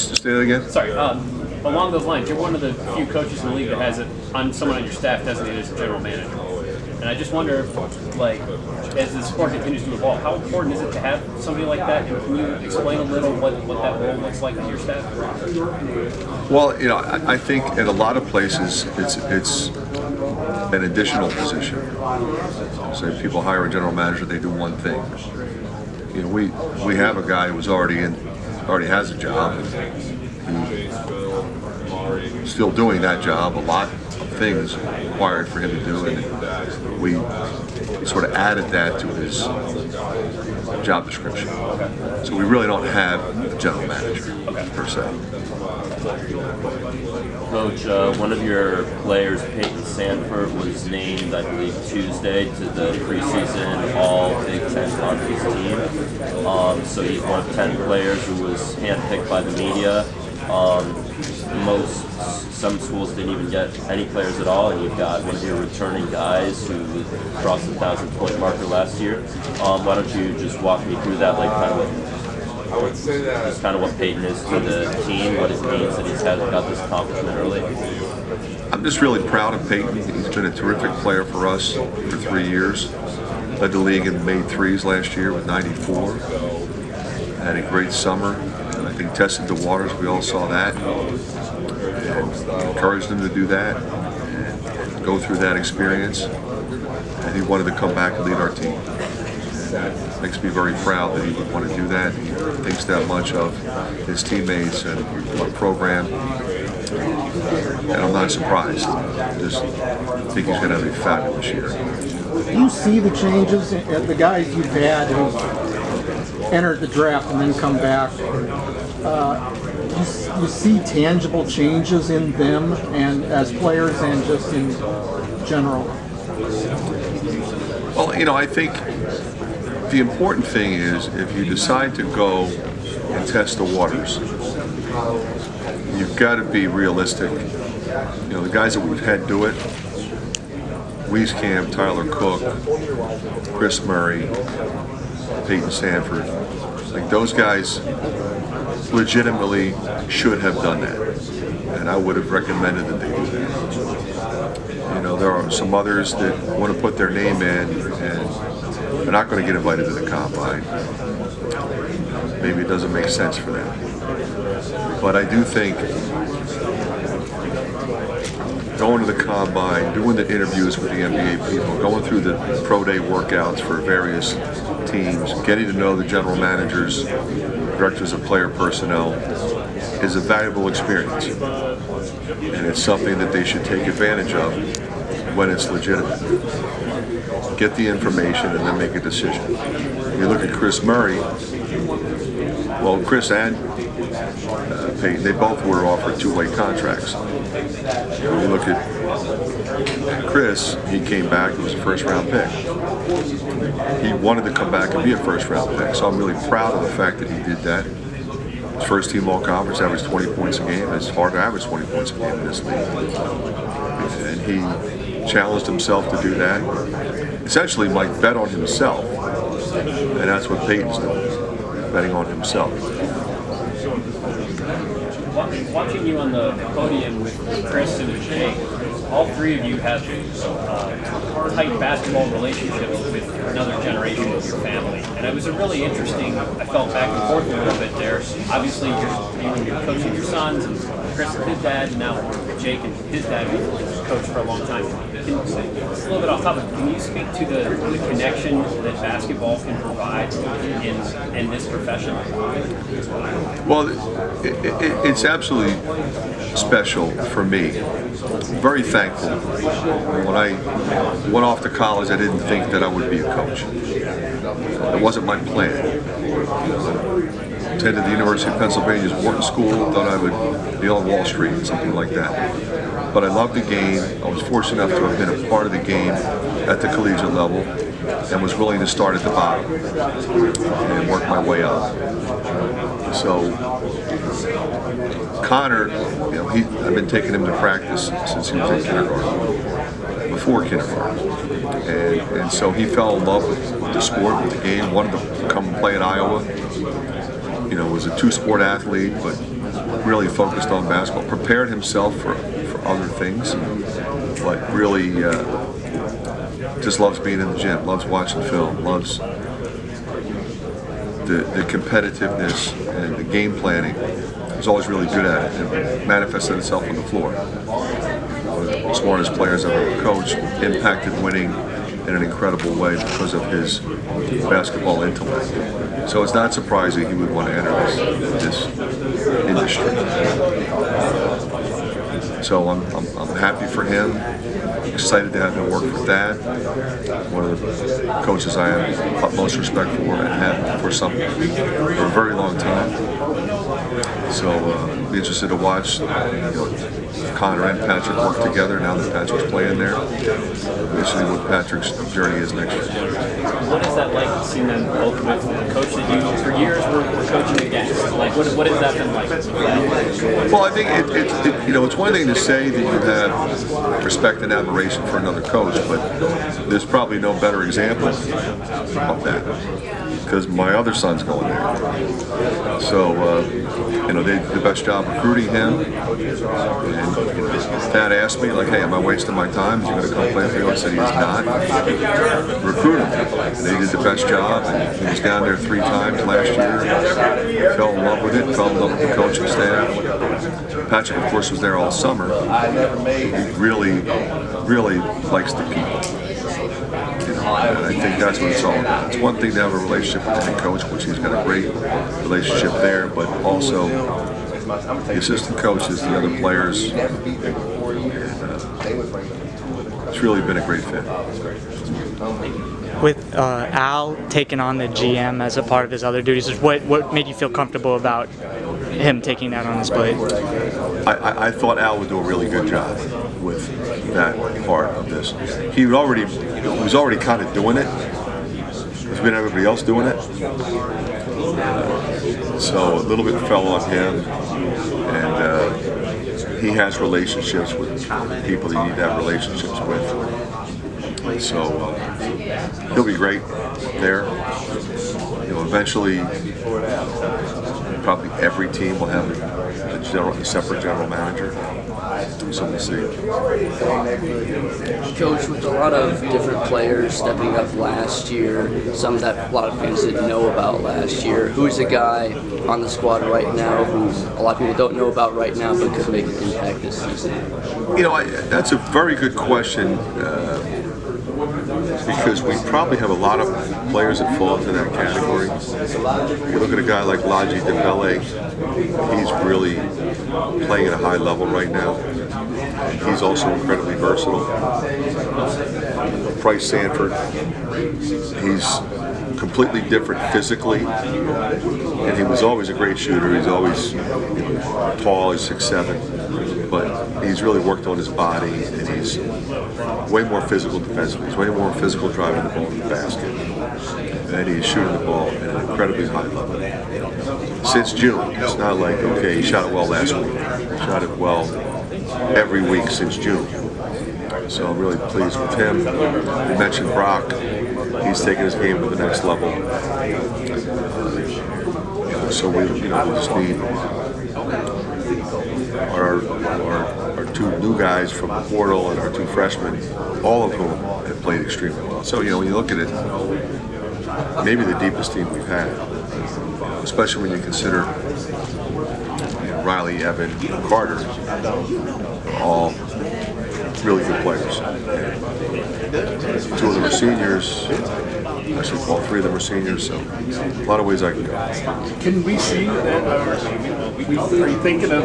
Say that again? Sorry. Along those lines, you're one of the few coaches in the league that has someone on your staff designated as a general manager. And I just wonder, like, as the sport continues to evolve, how important is it to have somebody like that? And can you explain a little what that role looks like with your staff? Well, I think in a lot of places it's an additional position. So if people hire a general manager, they do one thing. We have a guy who's already has a job, and he's still doing that job. A lot of things required for him to do, and we sort of added that to his job description. So we really don't have a general manager per se. Coach, one of your players, Payton Sandfort, was named, I believe, Tuesday to the preseason All-Big Ten Conference team. So he's one of 10 players who was handpicked by the media. Some schools didn't even get any players at all, and you've got one of your returning guys who crossed the 1,000-point marker last year. Why don't you just walk me through that, like kind of what Payton is to the team, what it means that he's got this accomplishment early? I'm just really proud of Payton. He's been a terrific player for us for 3 years. Led the league in made threes last year with 94. Had a great summer. I think tested the waters. We all saw that. And encouraged him to do that and go through that experience. And he wanted to come back and lead our team. And it makes me very proud that he would want to do that. He thinks that much of his teammates and our program. And I'm not surprised. I just think he's going to have a fabulous year. Do you see the changes, the guys you've had who entered the draft and then come back? You see tangible changes in them and as players and just in general? Well, I think the important thing is if you decide to go and test the waters, you've got to be realistic. The guys that we've had do it, Wieskamp, Tyler Cook, Chris Murray, Payton Sandfort, like those guys legitimately should have done that, and I would have recommended that they do that. There are some others that want to put their name in and they're not going to get invited to the combine. Maybe it doesn't make sense for them. But I do think going to the combine, doing the interviews with the NBA people, going through the pro day workouts for various teams, getting to know the general managers, directors of player personnel, is a valuable experience. And it's something that they should take advantage of when it's legitimate. Get the information and then make a decision. You look at Chris Murray, well, Chris and Payton, they both were offered two-way contracts. When you look at Chris, he came back, he was a first-round pick. He wanted to come back and be a first-round pick, so I'm really proud of the fact that he did that. His first team all-conference, averaged 20 points a game. It's hard to average 20 points a game in this league. And he challenged himself to do that. Essentially, Mike bet on himself, and that's what Payton's doing, betting on himself. Watching you on the podium with Chris and Jake, all three of you have tight basketball relationships with another generation of your family. And it was a really interesting, I felt back and forth a little bit there. Obviously, you're coaching your sons, and Chris and his dad, and now Jake and his dad who's coached for a long time. It's a little bit off topic. Can you speak to the connection that basketball can provide in this profession? Well, it's absolutely special for me. Very thankful. When I went off to college, I didn't think that I would be a coach. It wasn't my plan. I attended the University of Pennsylvania's Wharton School, thought I would be on Wall Street, something like that. But I loved the game. I was fortunate enough to have been a part of the game at the collegiate level and was willing to start at the bottom and work my way up. So Connor, I've been taking him to practice since he was in kindergarten, before kindergarten. And so he fell in love with the sport, with the game, wanted to come and play at Iowa. Was a two-sport athlete, but really focused on basketball, prepared himself for other things, but really just loves being in the gym, loves watching film, loves the competitiveness and the game planning. He's always really good at it, and it manifested itself on the floor. One of the smartest players I've ever coached, impacted winning in an incredible way because of his basketball intellect. So it's not surprising he would want to enter this industry. So I'm happy for him. Excited to have him work for Dad, one of the coaches I have utmost respect for and had for a very long time. So be interested to watch Connor and Patrick work together now that Patrick's playing there. Eventually, what Patrick's journey is next year. What is that like, seeing them both with the coach that you for years were coaching against? Like, what has that been like? Well, I think it's one thing to say that you have respect and admiration for another coach, but there's probably no better example of that because my other son's going there. So they did the best job recruiting him. And Dad asked me, like, hey, am I wasting my time? Is he going to come play for you? I said he's not. Recruit him. And they did the best job. And he was down there 3 times last year. Fell in love with it. Fell in love with the coaching staff. Patrick, of course, was there all summer. He really, really likes the people. And I think that's what it's all about. It's one thing to have a relationship with the head coach, which he's got a great relationship there, but also the assistant coaches, the other players. It's really been a great fit. With Al taking on the GM as a part of his other duties, what made you feel comfortable about him taking that on his plate? I thought Al would do a really good job with that part of this. He was already kind of doing it. There's been everybody else doing it. So a little bit fell on him, and he has relationships with people that you need to have relationships with. So he'll be great there. Eventually, probably every team will have a separate general manager. So we'll see. Coach, with a lot of different players stepping up last year, some that a lot of fans didn't know about last year, who's a guy on the squad right now who a lot of people don't know about right now but could make an impact this season? That's a very good question. Because we probably have a lot of players that fall into that category. You look at a guy like Laji DeBelle, he's really playing at a high level right now. He's also incredibly versatile. Payton Sandfort, he's completely different physically, and he was always a great shooter. He's always tall, he's 6'7", but he's really worked on his body, and he's way more physical defensively. He's way more physical driving the ball to the basket, and he's shooting the ball at an incredibly high level. Since June, it's not like, okay, he shot it well last week. He shot it well every week since June. So I'm really pleased with him. You mentioned Brock. He's taking his game to the next level. So we just need our 2 new guys from the portal and our 2 freshmen, all of whom have played extremely well. So when you look at it, maybe the deepest team we've had, especially when you consider Riley, Evan, and Carter, are all really good players. And 2 of them are seniors. Actually, all 3 of them are seniors, so a lot of ways I can go. Can we see that? Are you thinking of